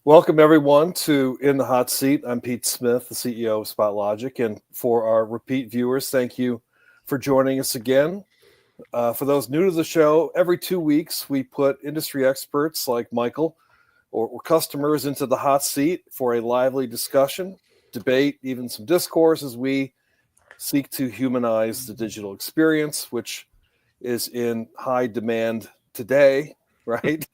Welcome everyone to In the Hot Seat. I'm Pete Smith, the CEO of SpotLogic, and for our repeat viewers, thank you for joining us again. For those new to the show, every 2 weeks we put industry experts like Michael or customers into the hot seat for a lively discussion, debate, even some discourse as we seek to humanize the digital experience, which is in high demand today, right?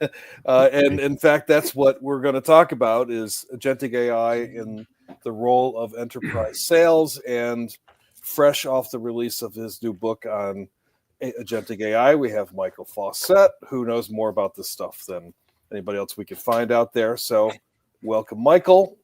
And in fact, that's what we're going to talk about is agentic AI in the role of enterprise sales. And fresh off the release of his new book on agentic AI, we have Michael Fauscette, who knows more about this stuff than anybody else we can find out there. So welcome, Michael.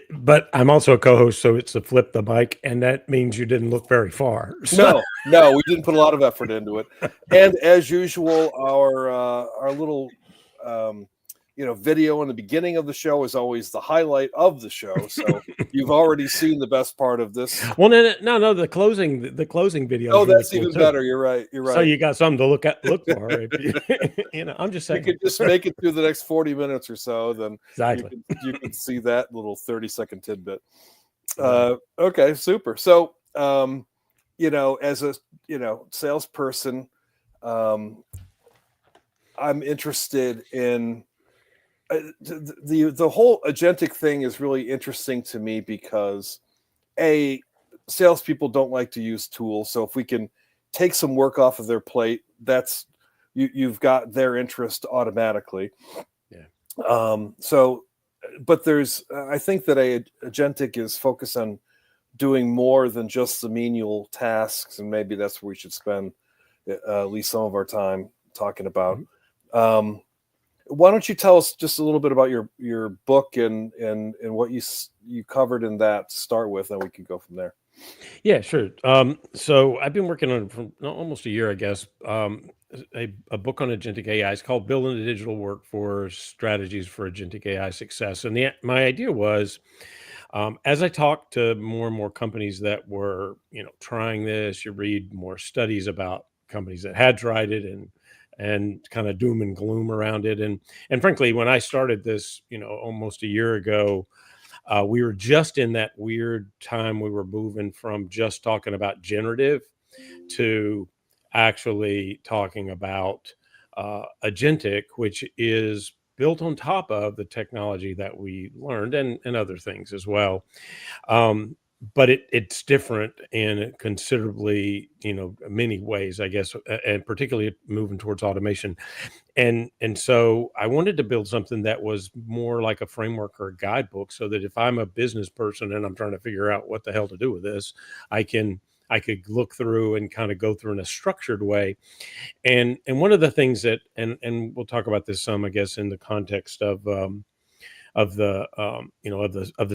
But I'm also a co-host, so it's to flip the mic, and that means you didn't look very far. No, we didn't put a lot of effort into it. And as usual, our little video in the beginning of the show is always the highlight of the show. So you've already seen the best part of this. Well, no, the closing video. Oh, that's really even better. You're right. So you got something to look for. If I'm just saying. You could just make it through the next 40 minutes or so, then exactly you can see that little 30-second tidbit. Okay, super. So as a salesperson, I'm interested in the whole agentic thing is really interesting to me because salespeople don't like to use tools. So if we can take some work off of their plate, that's you've got their interest automatically. Yeah. But I think that agentic is focused on doing more than just the menial tasks, and maybe that's where we should spend at least some of our time talking about. Mm-hmm. Why don't you tell us just a little bit about your book and what you covered in that to start with, and we can go from there. Yeah, sure. So I've been working on it for almost a year, I guess. A book on agentic AI. It's called Building a Digital Workforce: Strategies for Agentic AI Success. And my idea was, as I talked to more and more companies that were, trying this, you read more studies about companies that had tried it and kind of doom and gloom around it. And frankly, when I started this, almost a year ago, we were just in that weird time. We were moving from just talking about generative to actually talking about agentic, which is built on top of the technology that we learned and other things as well. But it's different in considerably, many ways, I guess, and particularly moving towards automation. And so I wanted to build something that was more like a framework or a guidebook, so that if I'm a business person and I'm trying to figure out what the hell to do with this, I could look through and kind of go through in a structured way. And one of the things that, and we'll talk about this some, I guess, in the context of the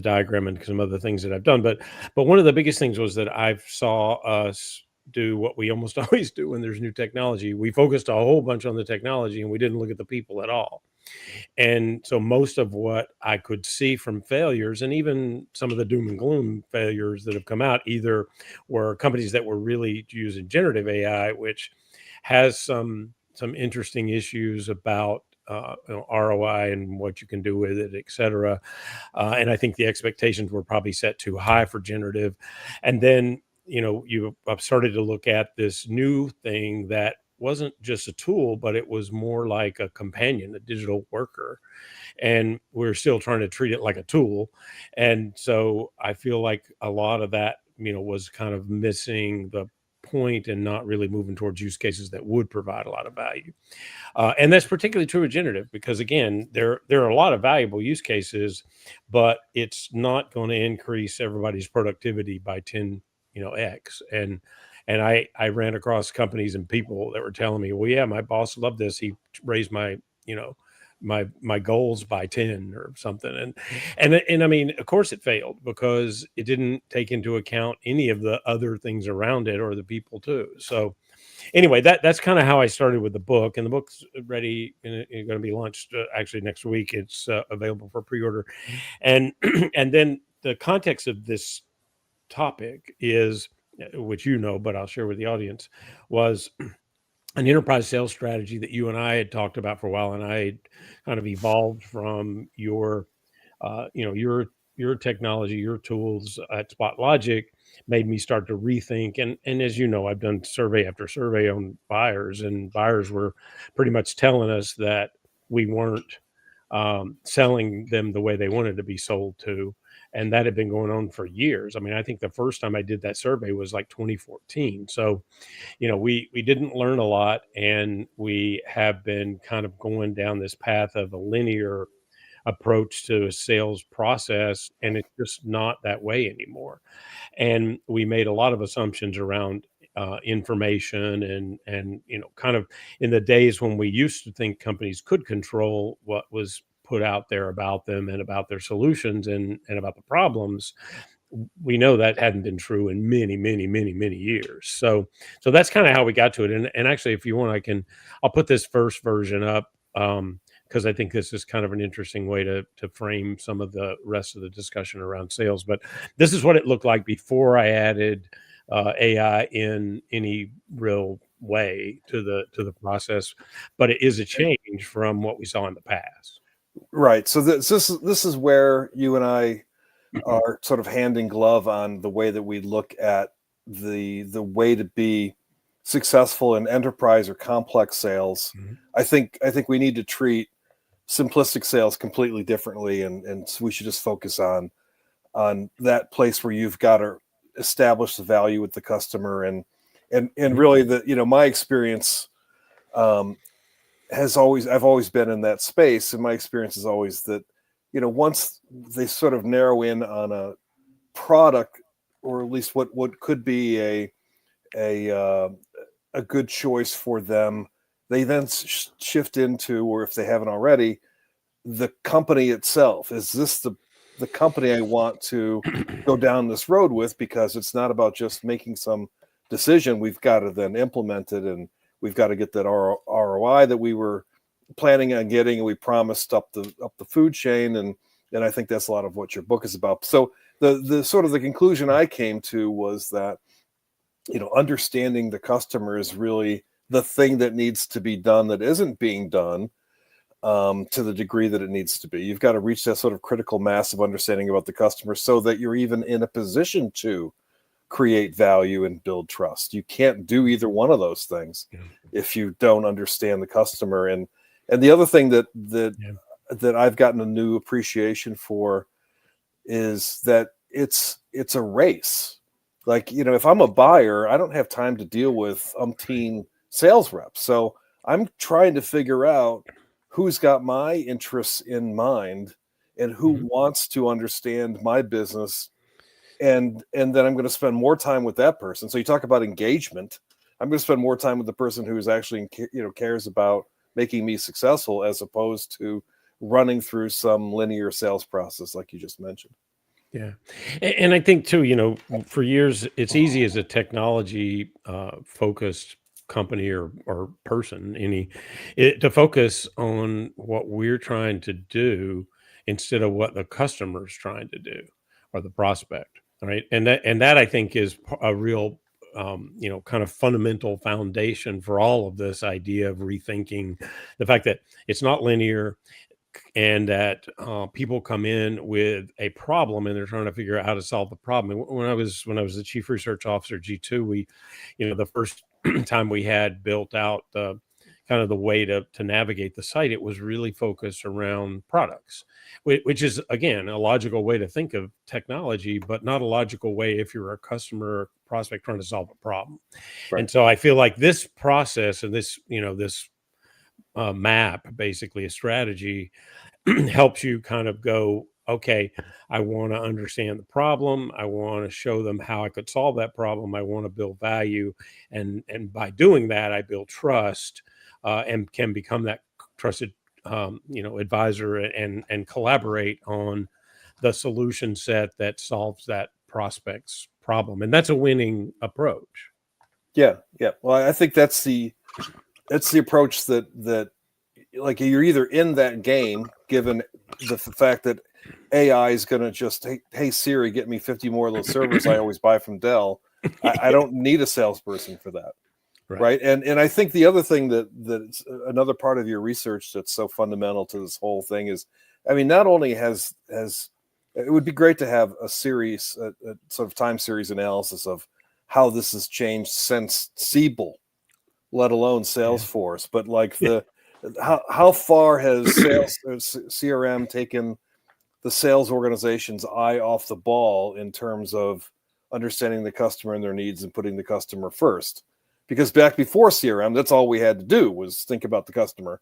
diagram and some other things that I've done. But one of the biggest things was that I saw us do what we almost always do when there's new technology. We focused a whole bunch on the technology and we didn't look at the people at all. And so most of what I could see from failures, and even some of the doom and gloom failures that have come out, either were companies that were really using generative AI, which has some interesting issues about ROI and what you can do with it, et cetera. And I think the expectations were probably set too high for generative. And then, you started to look at this new thing that wasn't just a tool, but it was more like a companion, a digital worker. And we're still trying to treat it like a tool. And so I feel like a lot of that, was kind of missing the point and not really moving towards use cases that would provide a lot of value. And that's particularly true of generative, because again, there are a lot of valuable use cases, but it's not going to increase everybody's productivity by 10x. And I ran across companies and people that were telling me, well, yeah, my boss loved this. He raised my goals by 10 or something. And I mean, of course it failed because it didn't take into account any of the other things around it or the people too. So anyway, that's kind of how I started with the book, and the book's ready and going to be launched actually next week. It's available for pre-order. And then the context of this topic is, which but I'll share with the audience, was an enterprise sales strategy that you and I had talked about for a while, and I had kind of evolved from your your technology, your tools at SpotLogic made me start to rethink. And as you know, I've done survey after survey on buyers, and buyers were pretty much telling us that we weren't selling them the way they wanted to be sold to. And that had been going on for years. I mean, I think the first time I did that survey was like 2014. So, we didn't learn a lot, and we have been kind of going down this path of a linear approach to a sales process, and it's just not that way anymore. And we made a lot of assumptions around information, and kind of in the days when we used to think companies could control what was put out there about them and about their solutions and about the problems, we know that hadn't been true in many, many, many, many years. So that's kind of how we got to it. And actually, if you want, I'll put this first version up, because I think this is kind of an interesting way to frame some of the rest of the discussion around sales. But this is what it looked like before I added AI in any real way to the process. But it is a change from what we saw in the past. Right. So this is where you and I are sort of hand in glove on the way that we look at the way to be successful in enterprise or complex sales. Mhm. I think we need to treat simplistic sales completely differently, and so we should just focus on that place where you've got to establish the value with the customer, and Mhm. really my experience I've always been in that space, and my experience is always that once they sort of narrow in on a product, or at least what could be a good choice for them, they then shift into, or if they haven't already, the company itself. Is this the company I want to go down this road with? Because it's not about just making some decision. We've got to then implement it, and we've got to get that ROI that we were planning on getting, and we promised up the food chain. And I think that's a lot of what your book is about. So the sort of the conclusion I came to was that understanding the customer is really the thing that needs to be done that isn't being done to the degree that it needs to be. You've got to reach that sort of critical mass of understanding about the customer so that you're even in a position to create value and build trust. You can't do either one of those things Yeah. if you don't understand the customer. And the other thing that Yeah. I've gotten a new appreciation for is that it's a race. Like, if I'm a buyer, I don't have time to deal with umpteen sales reps. So I'm trying to figure out who's got my interests in mind and who Mhm. wants to understand my business. And then I'm going to spend more time with that person. So you talk about engagement. I'm going to spend more time with the person who is actually, cares about making me successful, as opposed to running through some linear sales process like you just mentioned. Yeah. And I think too, for years, it's easy as a technology focused company or person, to focus on what we're trying to do instead of what the customer's trying to do, or the prospect. Right. And that I think is a real, kind of fundamental foundation for all of this idea of rethinking the fact that it's not linear, and that people come in with a problem and they're trying to figure out how to solve the problem. And when I was the chief research officer at G2, the first time we had built out the kind of the way to navigate the site, it was really focused around products, which is again a logical way to think of technology, but not a logical way if you're a customer or prospect trying to solve a problem. Right. And so I feel like this process and this map, basically a strategy, helps you kind of go, okay, I want to understand the problem. I want to show them how I could solve that problem. I want to build value. And by doing that, I build trust, and can become that trusted, advisor, and collaborate on the solution set that solves that prospect's problem. And that's a winning approach. Yeah. Yeah. Well, I think that's the approach that like you're either in that game, given the fact that AI is going to just, hey Siri, get me 50 more of those servers I always buy from Dell. I don't need a salesperson for that. right? And I think the other thing that's another part of your research that's so fundamental to this whole thing is, I mean, not only has it would be great to have a series, a sort of time series analysis of how this has changed since Siebel, let alone Salesforce. But like how far has sales CRM taken the sales organization's eye off the ball in terms of understanding the customer and their needs and putting the customer first? Because back before CRM, that's all we had to do was think about the customer,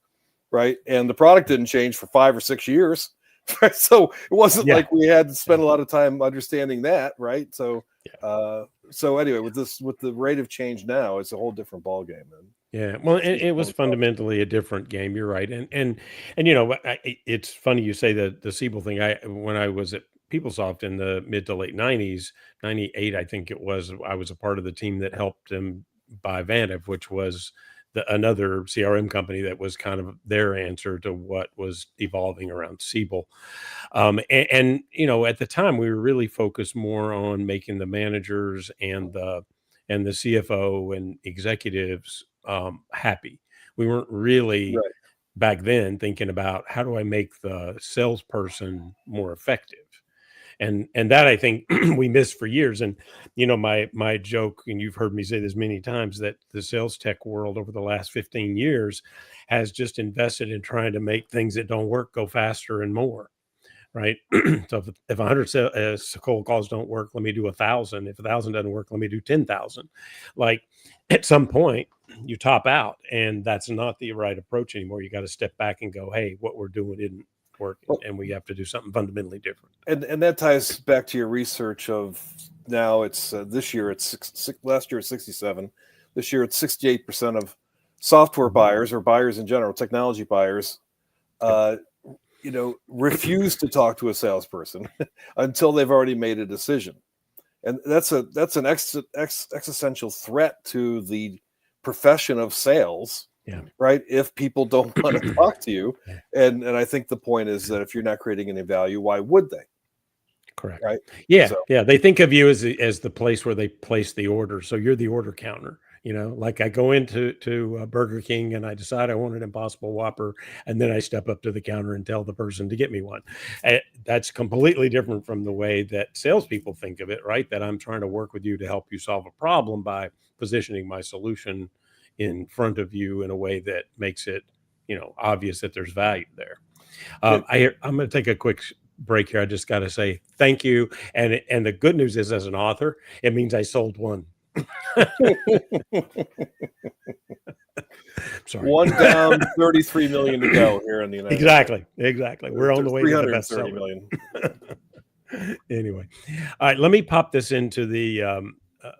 right? And the product didn't change for 5 or 6 years. Right? So it wasn't like we had to spend a lot of time understanding that, right? So so anyway, with the rate of change now, it's a whole different ballgame. Yeah, well, it was fundamentally a different game. You're right, and it's funny you say the Siebel thing. When I was at PeopleSoft in the mid to late '90s, '98, I think it was. I was a part of the team that helped them buy Vantiv, which was another CRM company that was kind of their answer to what was evolving around Siebel. And at the time, we were really focused more on making the managers and the CFO and executives happy. We weren't really back then thinking about how do I make the salesperson more effective. And that I think we missed for years. And my joke, and you've heard me say this many times, that the sales tech world over the last 15 years has just invested in trying to make things that don't work go faster and more. Right. So if 100 cold calls don't work, let me do 1,000. If 1,000 doesn't work, let me do 10,000. Like at some point you top out, and that's not the right approach anymore. You got to step back and go, hey, what we're doing isn't working, and we have to do something fundamentally different. And that ties back to your research of now it's this year it's last year it's 67. This year it's 68% of software buyers or buyers in general, technology buyers, refuse to talk to a salesperson until they've already made a decision. And that's an existential threat to the profession of sales, right? If people don't want to talk to you. And I think the point is that if you're not creating any value, why would they? Correct. Right. Yeah. Yeah. They think of you as the place where they place the order. So you're the order counter. Like I go into Burger King and I decide I want an Impossible Whopper, and then I step up to the counter and tell the person to get me one. That's completely different from the way that salespeople think of it, right? That I'm trying to work with you to help you solve a problem by positioning my solution in front of you in a way that makes it, obvious that there's value there. I'm going to take a quick break here. I just got to say thank you. And the good news is, as an author, it means I sold one. Sorry. One down, 33 million to go here in the United States. Exactly. We're on the way to the bestseller. Million. Anyway, all right. Let me pop this into the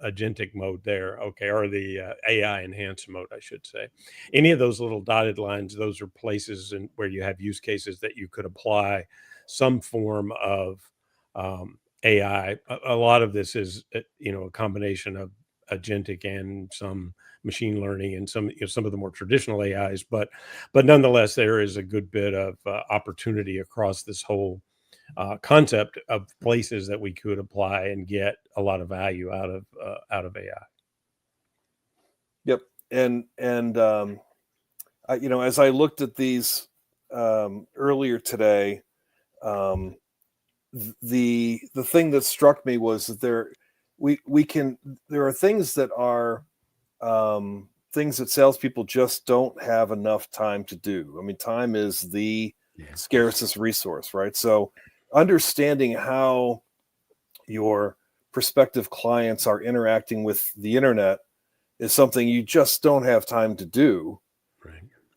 agentic mode there, or the AI enhanced mode, I should say. Any of those little dotted lines, those are places where you have use cases that you could apply some form of AI. A lot of this is, a combination of agentic and some machine learning and some of the more traditional AIs, but nonetheless, there is a good bit of opportunity across this whole concept of places that we could apply and get a lot of value out of AI. Yep, and as I looked at these earlier today, the thing that struck me was that there are things that are things that salespeople just don't have enough time to do. I mean, time is the scarcest resource, right? So understanding how your prospective clients are interacting with the internet is something you just don't have time to do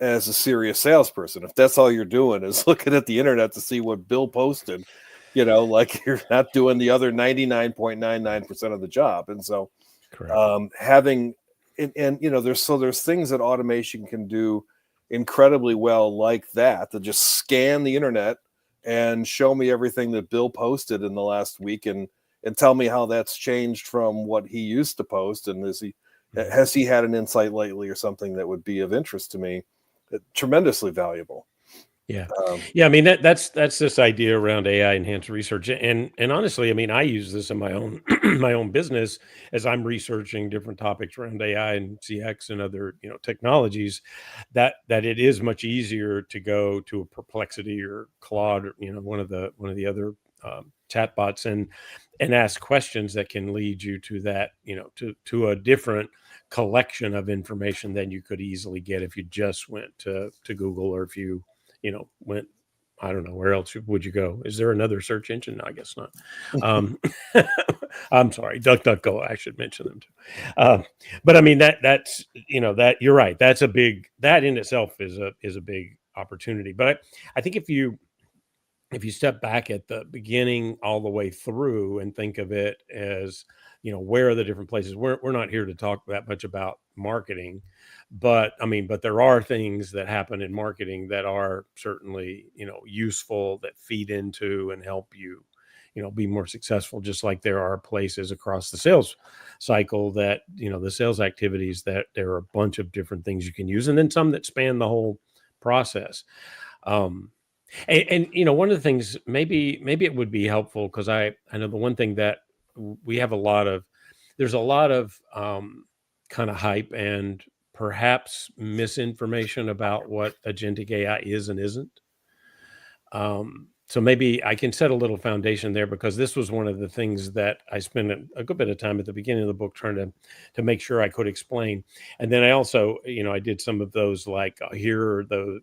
as a serious salesperson. If that's all you're doing is looking at the internet to see what Bill posted, like you're not doing the other 99.99% of the job. And so having there's things that automation can do incredibly well, like that just scan the internet and show me everything that Bill posted in the last week and tell me how that's changed from what he used to post. And has he had an insight lately or something that would be of interest to me? Tremendously valuable. Yeah. Um, Yeah, I mean that's this idea around AI enhanced research. And honestly, I mean, I use this in my own my own business as I'm researching different topics around AI and CX and other, technologies, that it is much easier to go to a Perplexity or Claude or, one of the other chatbots and ask questions that can lead you to that, to a different collection of information than you could easily get if you just went to Google, or if you went, I don't know, where else would you go? Is there another search engine? No, I guess not. Um, I'm sorry, DuckDuckGo. I should mention them too. But I mean that you're right. That in itself is a big opportunity. But I think if you step back at the beginning all the way through and think of it as, where are the different places? We're not here to talk that much about marketing, but I mean, but there are things that happen in marketing that are certainly, useful, that feed into and help you, be more successful. Just like there are places across the sales cycle that, the sales activities, that there are a bunch of different things you can use, and then some that span the whole process. Um, and one of the things, maybe it would be helpful, because I know the one thing that we have there's a lot of kind of hype and perhaps misinformation about what agentic AI is and isn't. So maybe I can set a little foundation there, because this was one of the things that I spent a good bit of time at the beginning of the book trying to make sure I could explain. And then I also, I did some of those, like, here are the,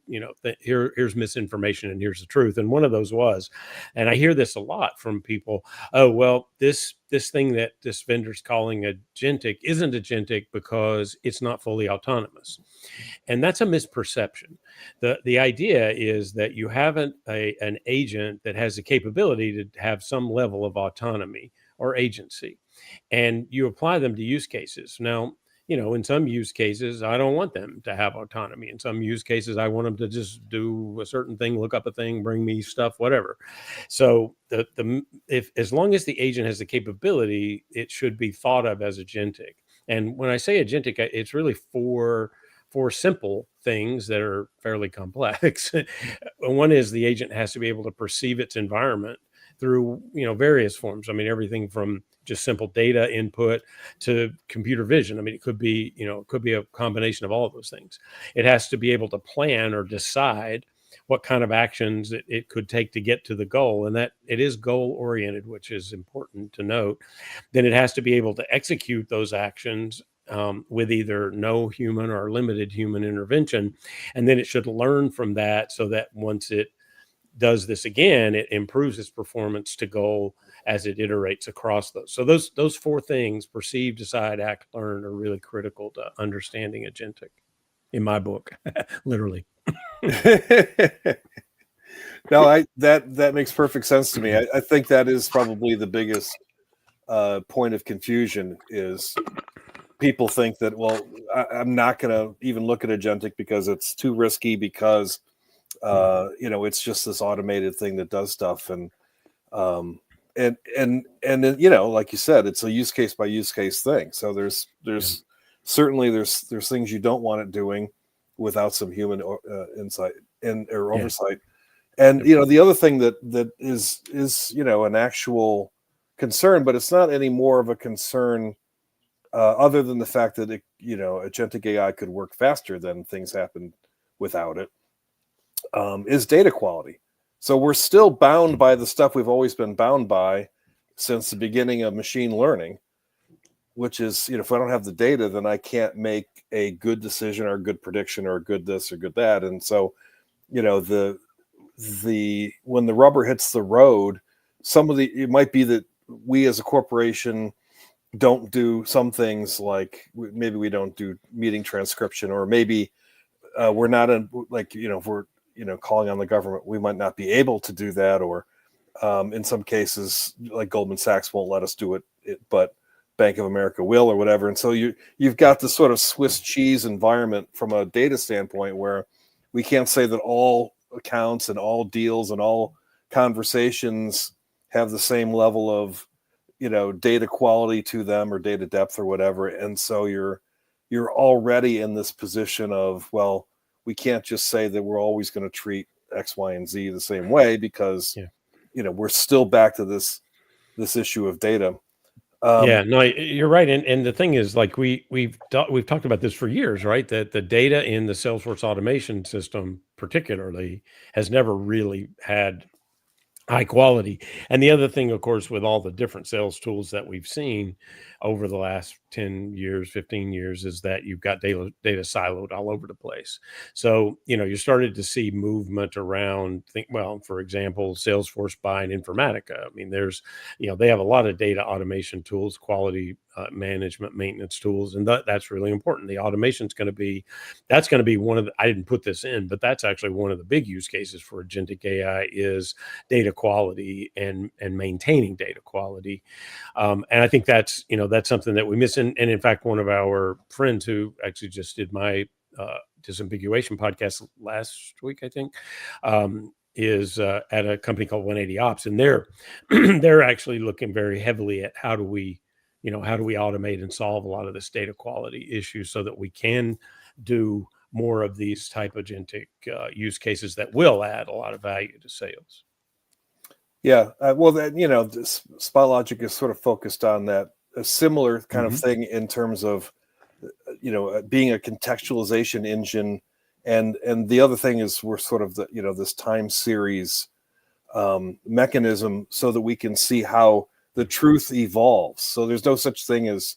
here's misinformation and here's the truth. And one of those was, and I hear this a lot from people, oh, well, this thing that this vendor's calling agentic isn't agentic because it's not fully autonomous. And that's a misperception. The idea is that you have an agent that has the capability to have some level of autonomy or agency, and you apply them to use cases. Now, in some use cases, I don't want them to have autonomy. In some use cases, I want them to just do a certain thing, look up a thing, bring me stuff, whatever. So if as long as the agent has the capability, it should be thought of as agentic. And when I say agentic, it's really for simple things that are fairly complex. One is the agent has to be able to perceive its environment through, various forms. I mean, everything from just simple data input to computer vision. I mean, it could be a combination of all of those things. It has to be able to plan or decide what kind of actions it could take to get to the goal, and that it is goal oriented, which is important to note. Then it has to be able to execute those actions with either no human or limited human intervention. And then it should learn from that, so that once it does this again, it improves its performance to goal as it iterates across those. So those four things: perceive, decide, act, learn, are really critical to understanding agentic in my book, literally. No, that makes perfect sense to me. I think that is probably the biggest point of confusion, is people think that, well, I'm not going to even look at agentic because it's too risky, because it's just this automated thing that does stuff, and then, like you said, it's a use case by use case thing. So there's certainly there's things you don't want it doing without some human insight or oversight. And the other thing that is an actual concern, but it's not any more of a concern other than the fact that agentic AI could work faster than things happen without it, is data quality. So we're still bound by the stuff we've always been bound by since the beginning of machine learning, which is, if I don't have the data, then I can't make a good decision or a good prediction or a good this or good that. And so, the when the rubber hits the road, it might be that we as a corporation don't do some things, like maybe we don't do meeting transcription, or maybe we're not if we're calling on the government, we might not be able to do that, or in some cases, like Goldman Sachs won't let us do it, but Bank of America will, or whatever. And so you've got this sort of Swiss cheese environment from a data standpoint, where we can't say that all accounts and all deals and all conversations have the same level of data quality to them, or data depth, or whatever. And so you're already in this position of, well, we can't just say that we're always going to treat X, Y, and Z the same way, because we're still back to this issue of data. Yeah, no, you're right. And the thing is, like we've talked about this for years, right? That the data in the Salesforce automation system particularly has never really had high quality. And the other thing, of course, with all the different sales tools that we've seen over the last 10 years, 15 years, is that you've got data siloed all over the place. So, you started to see movement around, for example, Salesforce buying Informatica. I mean, they have a lot of data automation tools, quality management, maintenance tools, and that's really important. The automation's that's going to be one of I didn't put this in, but that's actually one of the big use cases for agentic AI is data quality and maintaining data quality. And I think that's something that we miss. And in fact, one of our friends who actually just did my disambiguation podcast last week, I think, is at a company called 180 Ops, and they're actually looking very heavily at how do we automate and solve a lot of this data quality issues so that we can do more of these type of agentic use cases that will add a lot of value to sales. Yeah, well, SpotLogic is sort of focused on that, a similar kind of thing in terms of, being a contextualization engine, and the other thing is we're sort of this time series mechanism so that we can see how the truth evolves. So there's no such thing as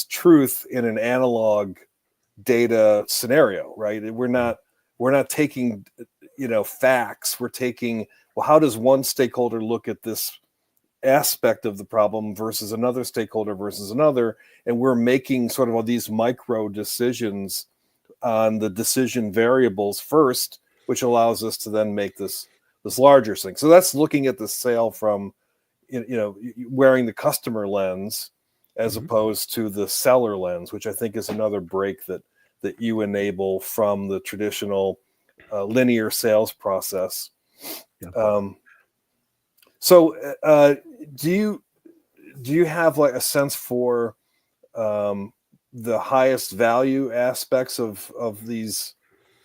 truth in an analog data scenario, right? We're not taking facts. We're taking, well, how does one stakeholder look at this aspect of the problem versus another stakeholder versus another, and we're making sort of all these micro decisions on the decision variables first, which allows us to then make this larger thing. So that's looking at the sale from wearing the customer lens as opposed to the seller lens, which I think is another break that you enable from the traditional linear sales process. So do you have like a sense for the highest value aspects of these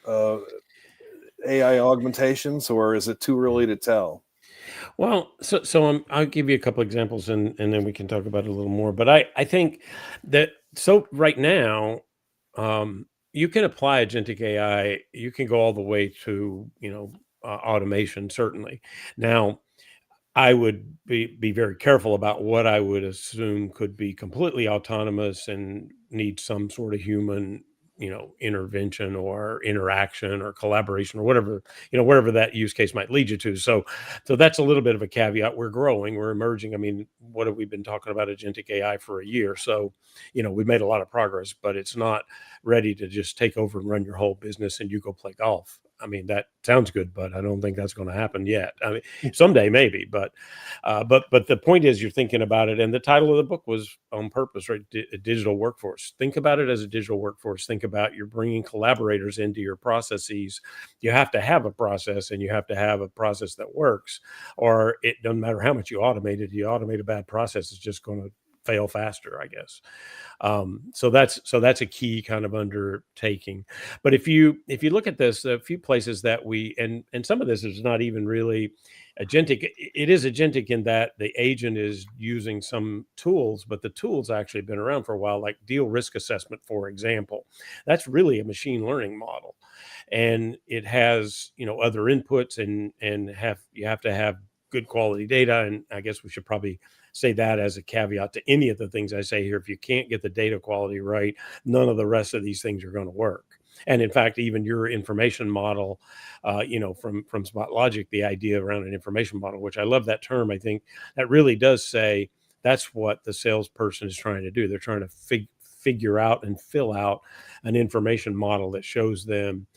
AI augmentations, or is it too early to tell? Well, so I'll give you a couple examples, and then we can talk about it a little more. But I think that right now, you can apply agentic AI. You can go all the way to automation, certainly. Now, I would be very careful about what I would assume could be completely autonomous and need some sort of human, intervention or interaction or collaboration or whatever, wherever that use case might lead you to. So that's a little bit of a caveat. We're growing, we're emerging. I mean, what have we been talking about agentic AI for a year? So, we've made a lot of progress, but it's not ready to just take over and run your whole business and you go play golf. I mean, that sounds good, but I don't think that's going to happen yet. I mean, someday maybe, but the point is you're thinking about it. And the title of the book was on purpose, right? A digital workforce. Think about it as a digital workforce. Think about you're bringing collaborators into your processes. You have to have a process, and you have to have a process that works, or it doesn't matter how much you automate it. You automate a bad process, it's just going to fail faster, I guess. So that's a key kind of undertaking. But if you look at this, a few places that and some of this is not even really agentic. It is agentic in that the agent is using some tools, but the tools actually been around for a while, like deal risk assessment, for example. That's really a machine learning model, and it has other inputs, and you have to have good quality data. And I guess we should probably say that as a caveat to any of the things I say here. If you can't get the data quality right, none of the rest of these things are going to work. And in fact, even your information model, from SpotLogic, the idea around an information model, which I love that term, I think that really does say that's what the salesperson is trying to do. They're trying to figure out and fill out an information model that shows them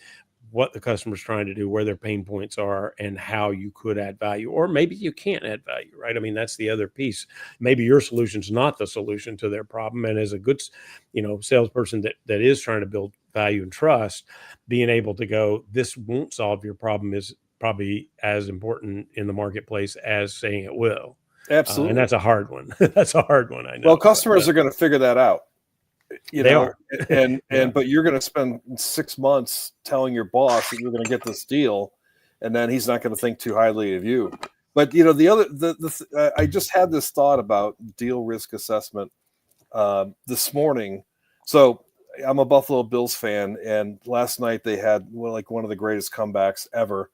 what the customer's trying to do, where their pain points are, and how you could add value. Or maybe you can't add value, right? I mean, that's the other piece. Maybe your solution's not the solution to their problem. And as a good, salesperson that is trying to build value and trust, being able to go, this won't solve your problem, is probably as important in the marketplace as saying it will. Absolutely. And that's a hard one. That's a hard one, I know. Well, customers are going to figure that out. They are. But you're going to spend 6 months telling your boss that you're going to get this deal, and then he's not going to think too highly of you. But I just had this thought about deal risk assessment this morning. So I'm a Buffalo Bills fan, and last night they had one of the greatest comebacks ever.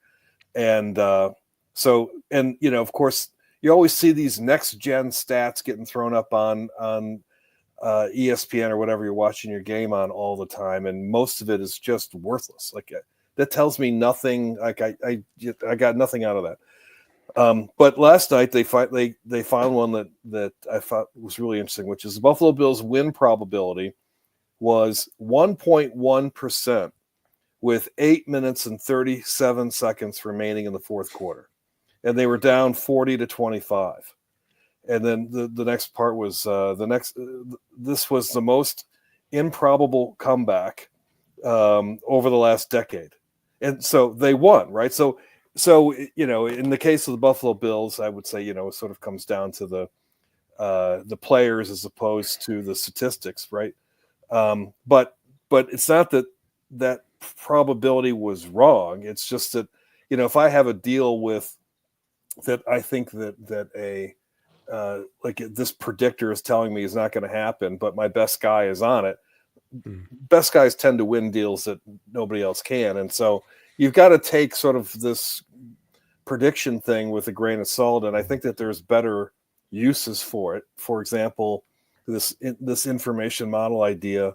And of course, you always see these next gen stats getting thrown up on ESPN or whatever you're watching your game on all the time, and most of it is just worthless. That tells me nothing. I got nothing out of that. But last night they found one that I thought was really interesting, which is the Buffalo Bills win probability was 1.1% with 8 minutes and 37 seconds remaining in the fourth quarter, and they were down 40-25. And then the next part was this was the most improbable comeback over the last decade, and so they won, right? So in the case of the Buffalo Bills, I would say it sort of comes down to the players as opposed to the statistics, right? But it's not that probability was wrong. It's just that if I have a deal with that, I think that a this predictor is telling me is not going to happen, but my best guy is on it. Best guys tend to win deals that nobody else can, and so you've got to take sort of this prediction thing with a grain of salt. And I think that there's better uses for it. For example, this information model idea.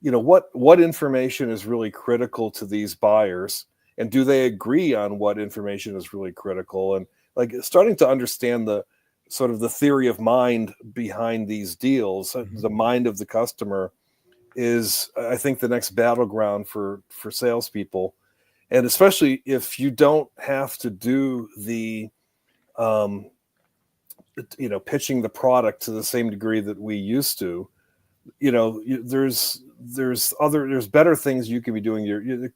What information is really critical to these buyers, and do they agree on what information is really critical? And starting to understand the sort of the theory of mind behind these deals, the mind of the customer, is I think the next battleground for salespeople. And especially if you don't have to do the, pitching the product to the same degree that we used to, there's better things you can be doing.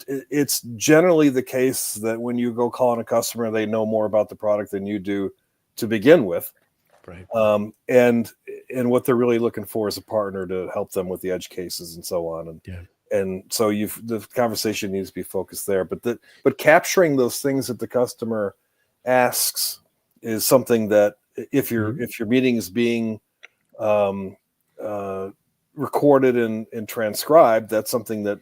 It's generally the case that when you go call on a customer, they know more about the product than you do to begin with. Right. And what they're really looking for is a partner to help them with the edge cases and so on. And yeah. And so the conversation needs to be focused there, but capturing those things that the customer asks is something that if your meeting is being recorded and transcribed, that's something that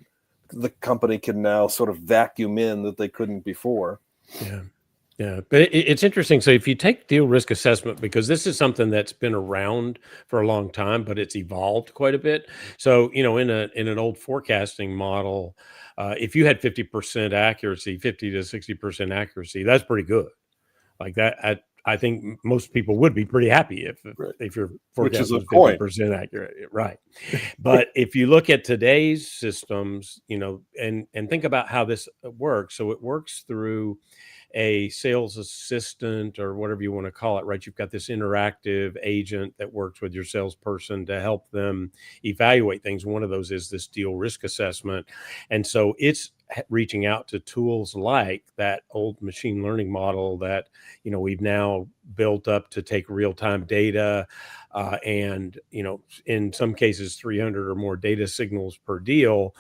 the company can now sort of vacuum in that they couldn't before. Yeah, but it's interesting. So if you take deal risk assessment, because this is something that's been around for a long time, but it's evolved quite a bit. So, in an old forecasting model, if you had 50% accuracy, 50 to 60% accuracy, that's pretty good. Like that, I think most people would be pretty happy if your forecast was 50% accurate, right? But if you look at today's systems, and think about how this works, so it works through a sales assistant or whatever you want to call it, right? You've got this interactive agent that works with your salesperson to help them evaluate things. One of those is this deal risk assessment. And so it's reaching out to tools like that old machine learning model that, we've now built up to take real-time data and, in some cases 300 or more data signals per deal.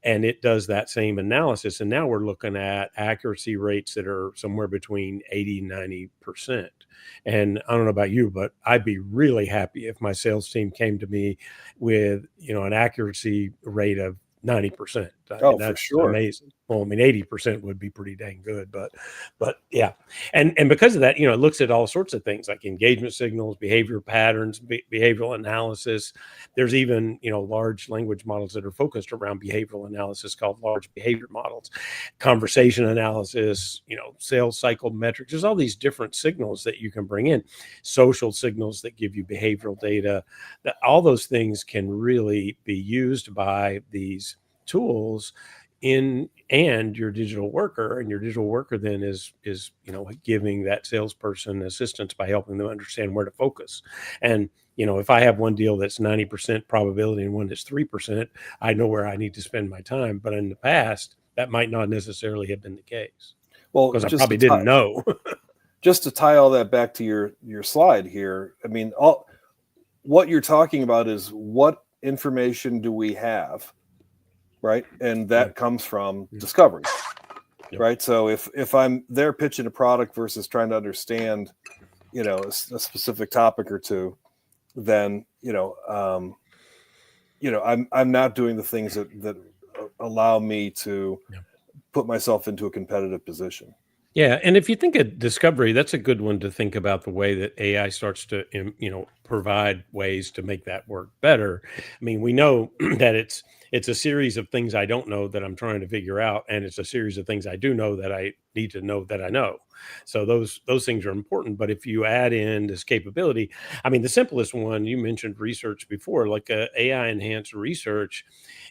And it does that same analysis. And now we're looking at accuracy rates that are somewhere between 80 and 90%. And I don't know about you, but I'd be really happy if my sales team came to me with, an accuracy rate of 90%. That's for sure. Amazing. Well, 80% would be pretty dang good, but yeah. And because of that, it looks at all sorts of things like engagement signals, behavior patterns, behavioral analysis. There's even, large language models that are focused around behavioral analysis called large behavior models, conversation analysis, sales cycle metrics. There's all these different signals that you can bring in, social signals that give you behavioral data. That all those things can really be used by these tools and your digital worker, and your digital worker then is giving that salesperson assistance by helping them understand where to focus. And if I have one deal that's 90% probability and one that's 3%, I know where I need to spend my time. But in the past, that might not necessarily have been the case. Well, because I probably didn't know. Just to tie all that back to your slide here, I mean, what you're talking about is what information do we have, right? And that comes from discovery. Yep. right? So if I'm there pitching a product versus trying to understand, a specific topic or two, then I'm not doing the things that allow me to put myself into a competitive position. Yeah, and if you think of discovery, that's a good one to think about the way that AI starts to, provide ways to make that work better. I mean, we know that it's a series of things I don't know that I'm trying to figure out, and it's a series of things I do know that I need to know that I know. So those things are important. But if you add in this capability, I mean, the simplest one you mentioned research before, like AI enhanced research.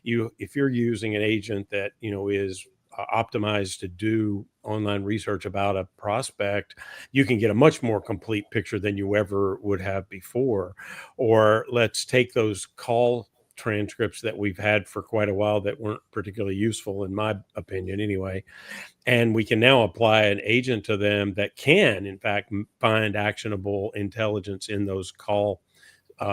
If you're using an agent that is optimized to do online research about a prospect, you can get a much more complete picture than you ever would have before. Or let's take those call transcripts that we've had for quite a while that weren't particularly useful, in my opinion, anyway. And we can now apply an agent to them that can, in fact, find actionable intelligence in those call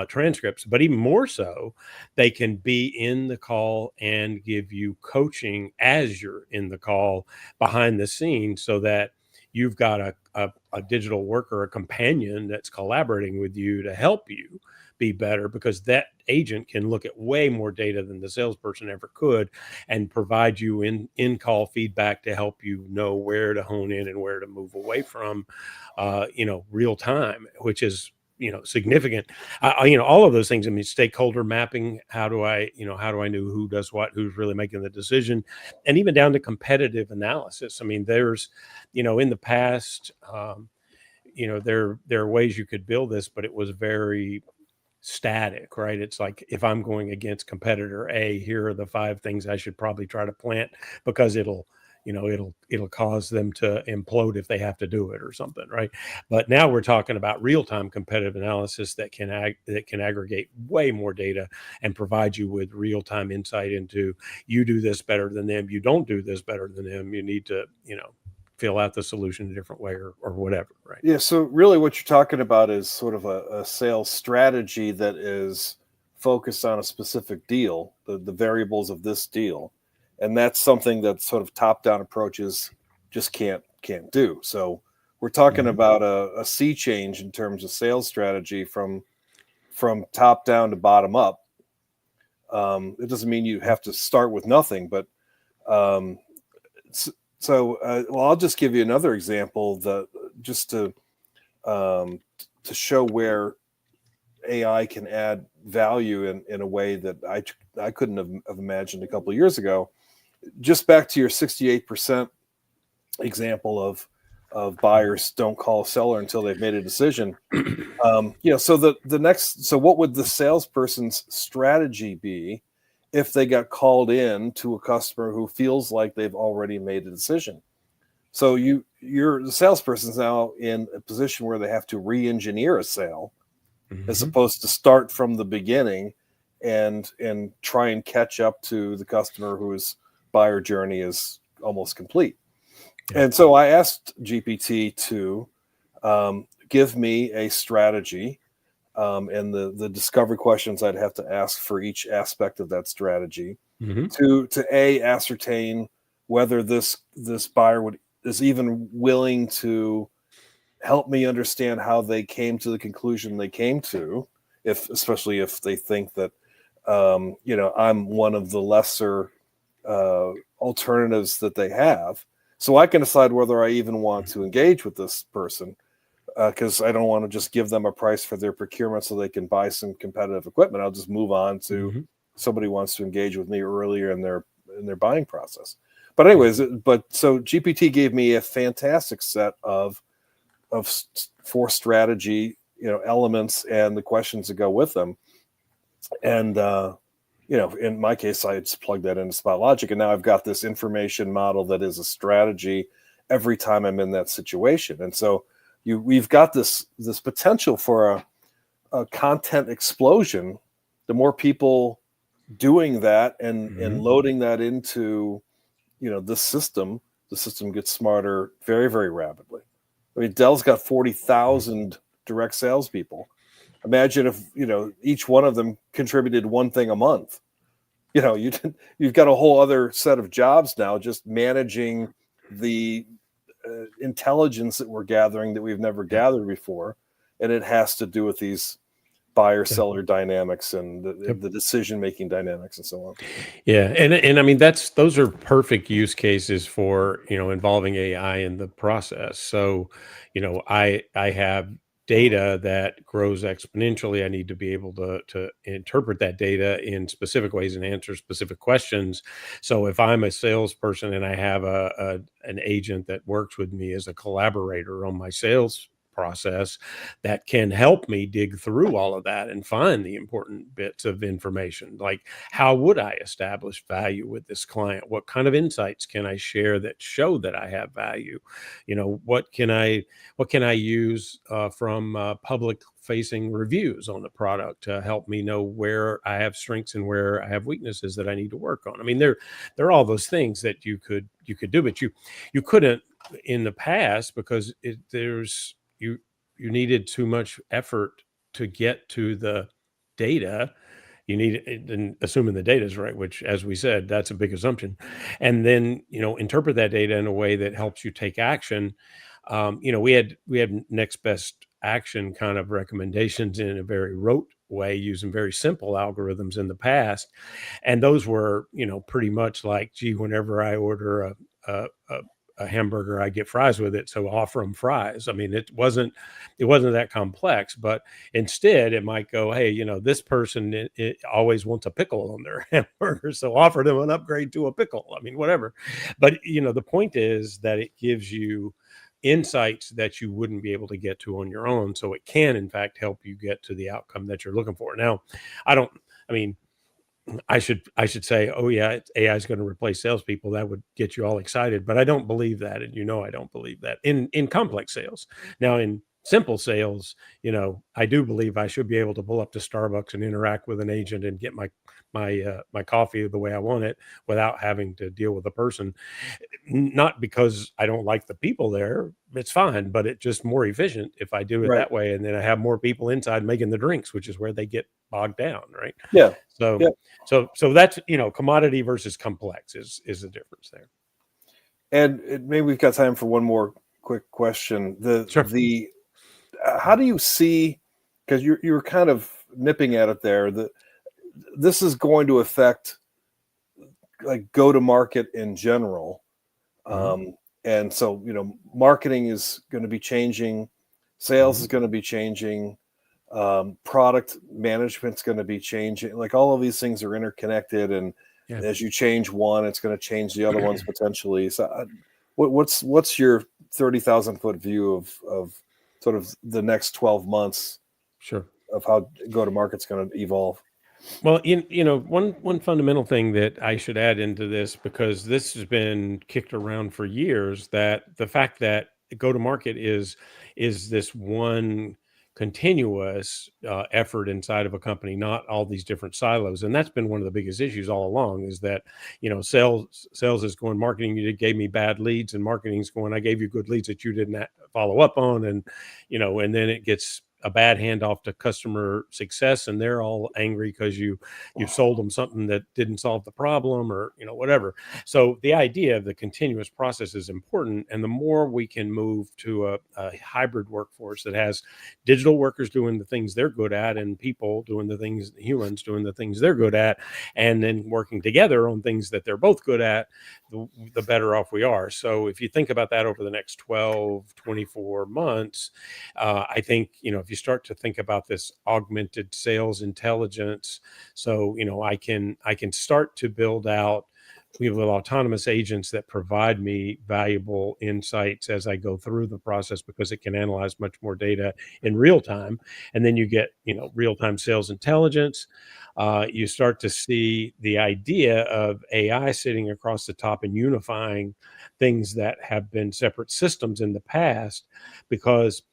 transcripts, but even more so, they can be in the call and give you coaching as you're in the call behind the scenes, so that you've got a digital worker, a companion that's collaborating with you to help you be better, because that agent can look at way more data than the salesperson ever could and provide you in call feedback to help you know where to hone in and where to move away from, real time, which is significant. All of those things. I mean, stakeholder mapping. How do I know who does what, who's really making the decision, and even down to competitive analysis. I mean, there's, in the past, there are ways you could build this, but it was very static, right? It's like, if I'm going against competitor A, here are the 5 things I should probably try to plant, because it'll cause them to implode if they have to do it or something, right? But now we're talking about real-time competitive analysis that can aggregate way more data and provide you with real-time insight into, you do this better than them, you don't do this better than them, you need to fill out the solution a different way, or whatever, right? Yeah, so really what you're talking about is sort of a sales strategy that is focused on a specific deal, the variables of this deal. And that's something that sort of top-down approaches just can't do. So we're talking about a sea change in terms of sales strategy from top down to bottom up. It doesn't mean you have to start with nothing, but well, I'll just give you another example just to show where AI can add value in a way that I couldn't have imagined a couple of years ago. Just back to your 68% example of buyers don't call a seller until they've made a decision. So what would the salesperson's strategy be if they got called in to a customer who feels like they've already made a decision? So the salesperson's now in a position where they have to re-engineer a sale, as opposed to start from the beginning and try and catch up to the customer whose buyer journey is almost complete. Yeah. And so I asked GPT to give me a strategy and the discovery questions I'd have to ask for each aspect of that strategy to ascertain whether this buyer is even willing to help me understand how they came to the conclusion they came to, especially if they think that I'm one of the lesser alternatives that they have. So I can decide whether I even want to engage with this person, because I don't want to just give them a price for their procurement so they can buy some competitive equipment. I'll just move on to somebody who wants to engage with me earlier in their buying process. But anyways, so GPT gave me a fantastic set of 4 strategy elements and the questions that go with them. And in my case, I just plugged that into SpotLogic, and now I've got this information model that is a strategy every time I'm in that situation. And so we've got this potential for a content explosion. The more people doing that and loading that into the system gets smarter very, very rapidly. I mean, Dell's got 40,000 direct salespeople. Imagine if each one of them contributed one thing a month. You've got a whole other set of jobs now, just managing the intelligence that we're gathering that we've never gathered before, and it has to do with these buyer-seller dynamics and the decision-making dynamics and so on. Yeah, and I mean those are perfect use cases for involving AI in the process. So, I have data that grows exponentially. I need to be able to interpret that data in specific ways and answer specific questions. So if I'm a salesperson and I have an agent that works with me as a collaborator on my sales process, that can help me dig through all of that and find the important bits of information, like how would I establish value with this client? What kind of insights can I share that show that I have value? What can I use from public facing reviews on the product to help me know where I have strengths and where I have weaknesses that I need to work on? I mean, there are all those things that you could do, but you couldn't in the past because you needed too much effort to get to the data. You need it, and assuming the data is right, which, as we said, that's a big assumption, and then interpret that data in a way that helps you take action. We had next best action kind of recommendations in a very rote way using very simple algorithms in the past, and those were pretty much like, gee, whenever I order a hamburger, I get fries with it, so offer them fries. I mean, it wasn't that complex, but instead it might go, hey, this person it always wants a pickle on their hamburger, so offer them an upgrade to a pickle. I mean, whatever. But the point is that it gives you insights that you wouldn't be able to get to on your own, so it can in fact help you get to the outcome that you're looking for. Now, I mean, I should say, oh yeah, AI is going to replace salespeople. That would get you all excited, but I don't believe that, and I don't believe that in complex sales. Now, in simple sales, I do believe I should be able to pull up to Starbucks and interact with an agent and get my coffee the way I want it without having to deal with a person. Not because I don't like the people there, it's fine, but it's just more efficient if I do it Right. that way, and then I have more people inside making the drinks, which is where they get bogged down, right? Yeah. So Yeah. so that's commodity versus complex is the difference there. And maybe we've got time for one more quick question. The how do you see, because you're kind of nipping at it there, that this is going to affect like go to market in general. And so marketing is going to be changing, sales is going to be changing, product management's going to be changing. Like all of these things are interconnected, and Yeah. as you change one, it's going to change the other ones potentially. So what's your 30,000 foot view of sort of the next 12 months Sure. of how go to market's going to evolve? Well, one fundamental thing that I should add into this, because this has been kicked around for years, that the fact that go to market is this one continuous effort inside of a company, not all these different silos. And that's been one of the biggest issues all along, is that sales is going, marketing, you gave me bad leads, and marketing is going, I gave you good leads that you didn't follow up on, and and then it gets a bad handoff to customer success, and they're all angry because you sold them something that didn't solve the problem, or whatever. So the idea of the continuous process is important, and the more we can move to a hybrid workforce that has digital workers doing the things they're good at and people doing the things, humans doing the things they're good at, and then working together on things that they're both good at, the better off we are. So if you think about that over the next 12, 24 months, I think if you start to think about this augmented sales intelligence, so I can start to build out with autonomous agents that provide me valuable insights as I go through the process, because it can analyze much more data in real time, and then you get real time sales intelligence. You start to see the idea of AI sitting across the top and unifying things that have been separate systems in the past, because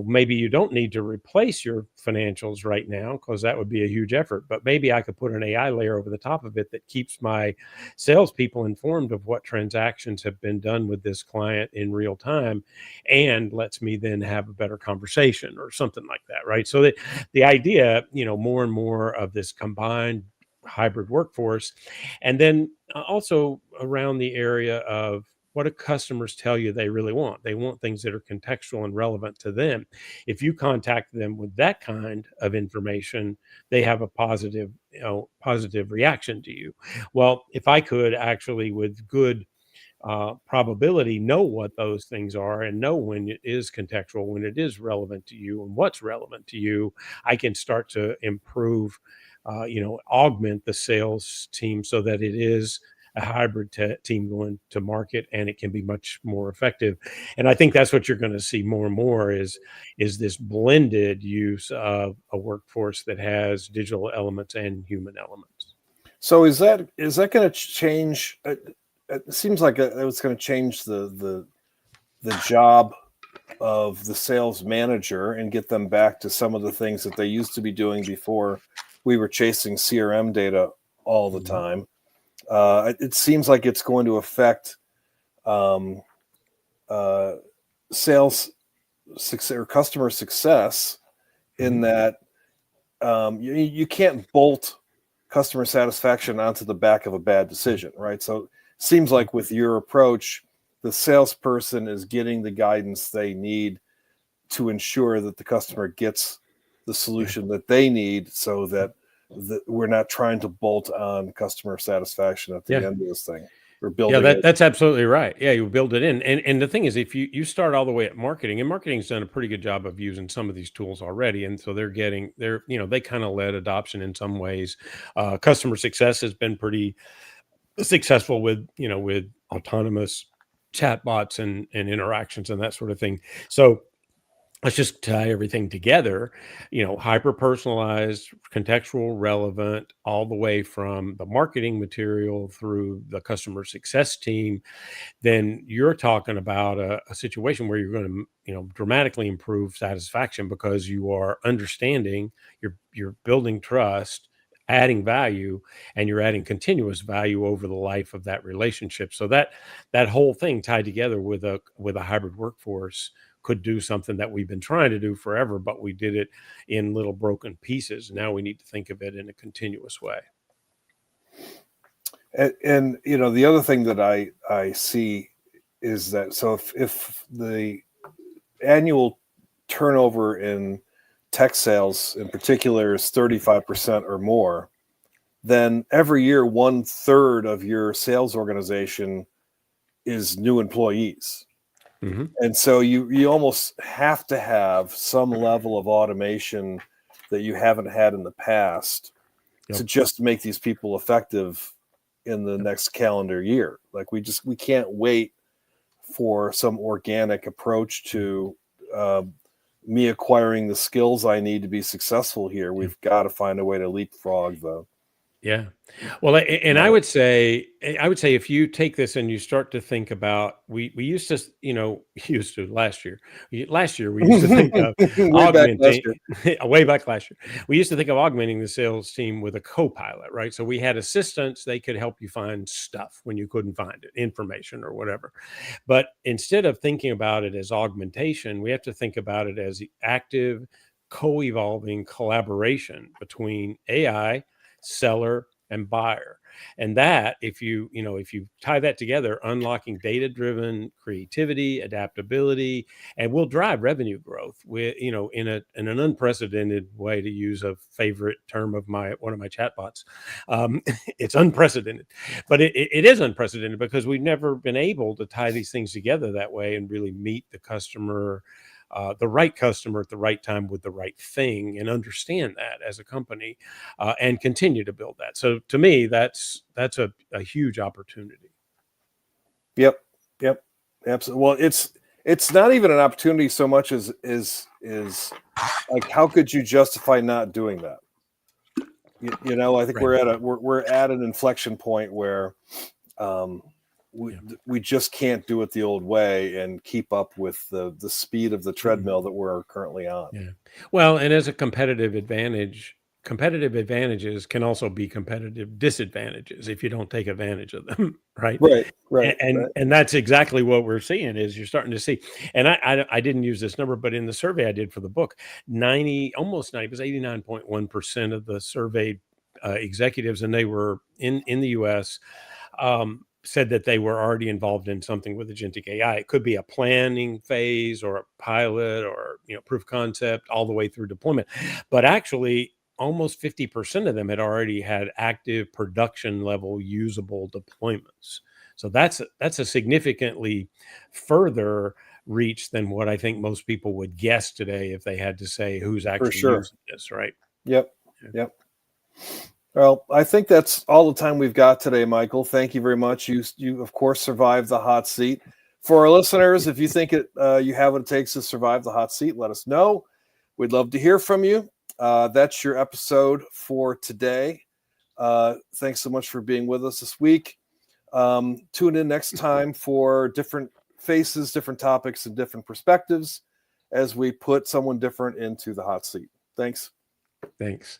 maybe you don't need to replace your financials right now, because that would be a huge effort. But maybe I could put an AI layer over the top of it that keeps my salespeople informed of what transactions have been done with this client in real time, and lets me then have a better conversation or something like that, right? So that the idea, more and more of this combined hybrid workforce, and then also around the area of what do customers tell you they really want? They want things that are contextual and relevant to them. If you contact them with that kind of information, they have a positive, positive reaction to you. Well, if I could actually, with good probability, know what those things are and know when it is contextual, when it is relevant to you, and what's relevant to you, I can start to improve, augment the sales team so that it is a hybrid team going to market, and it can be much more effective. And I think that's what you're going to see more and more is this blended use of a workforce that has digital elements and human elements. So is that going to change? It seems like it's going to change the job of the sales manager and get them back to some of the things that they used to be doing before we were chasing CRM data all the time. It seems like it's going to affect sales success or customer success in that you can't bolt customer satisfaction onto the back of a bad decision, right? So it seems like with your approach, the salesperson is getting the guidance they need to ensure that the customer gets the solution that they need, so that we're not trying to bolt on customer satisfaction at the end of this thing. That's absolutely right. Yeah, you build it in. And the thing is, if you start all the way at marketing, and marketing's done a pretty good job of using some of these tools already. And so they kind of led adoption in some ways. Customer success has been pretty successful with autonomous chatbots and interactions and that sort of thing. So let's just tie everything together, hyper personalized, contextual, relevant, all the way from the marketing material through the customer success team. Then you're talking about a situation where you're going to, dramatically improve satisfaction because you are understanding, you're building trust, adding value, and you're adding continuous value over the life of that relationship. So that whole thing tied together with a hybrid workforce could do something that we've been trying to do forever, but we did it in little broken pieces. Now we need to think of it in a continuous way. And the other thing that I see is that, so if the annual turnover in tech sales in particular is 35% or more, then every year 1/3 of your sales organization is new employees. And so you almost have to have some level of automation that you haven't had in the past to just make these people effective in the next calendar year. Like we can't wait for some organic approach to me acquiring the skills I need to be successful here. We've got to find a way to leapfrog the. Yeah. Well, and I would say if you take this and you start to think about, we used to last year we used to think of augmenting way back last year. We used to think of augmenting the sales team with a co-pilot, right? So we had assistants, they could help you find stuff when you couldn't find it, information or whatever. But instead of thinking about it as augmentation, we have to think about it as the active, co-evolving collaboration between AI, seller, and buyer. And that, if you tie that together, unlocking data-driven creativity, adaptability, and will drive revenue growth with, in an unprecedented way, to use a favorite term of one of my chatbots. It's unprecedented, but it is unprecedented because we've never been able to tie these things together that way and really meet the customer, the right customer at the right time with the right thing, and understand that as a company, and continue to build that. So to me, that's a huge opportunity. Yep. Absolutely. Well, it's not even an opportunity so much as like, how could you justify not doing that? I think we're at an inflection point where we just can't do it the old way and keep up with the speed of the treadmill that we're currently on. Yeah. Well, and as a competitive advantages can also be competitive disadvantages if you don't take advantage of them, right? Right. And that's exactly what we're seeing. Is you're starting to see, and I didn't use this number, but in the survey I did for the book, almost 90, it was 89.1% of the surveyed executives, and they were in the US, said that they were already involved in something with agentic AI. It could be a planning phase or a pilot or proof of concept all the way through deployment. But actually, almost 50% of them had already had active production level usable deployments. So that's a significantly further reach than what I think most people would guess today if they had to say who's For actually sure. using this, right? Yep. Well, I think that's all the time we've got today, Michael. Thank you very much. You of course survived the hot seat. For our listeners, if you think you have what it takes to survive the hot seat, let us know. We'd love to hear from you. That's your episode for today. Thanks so much for being with us this week. Tune in next time for different faces, different topics, and different perspectives as we put someone different into the hot seat. Thanks. Thanks.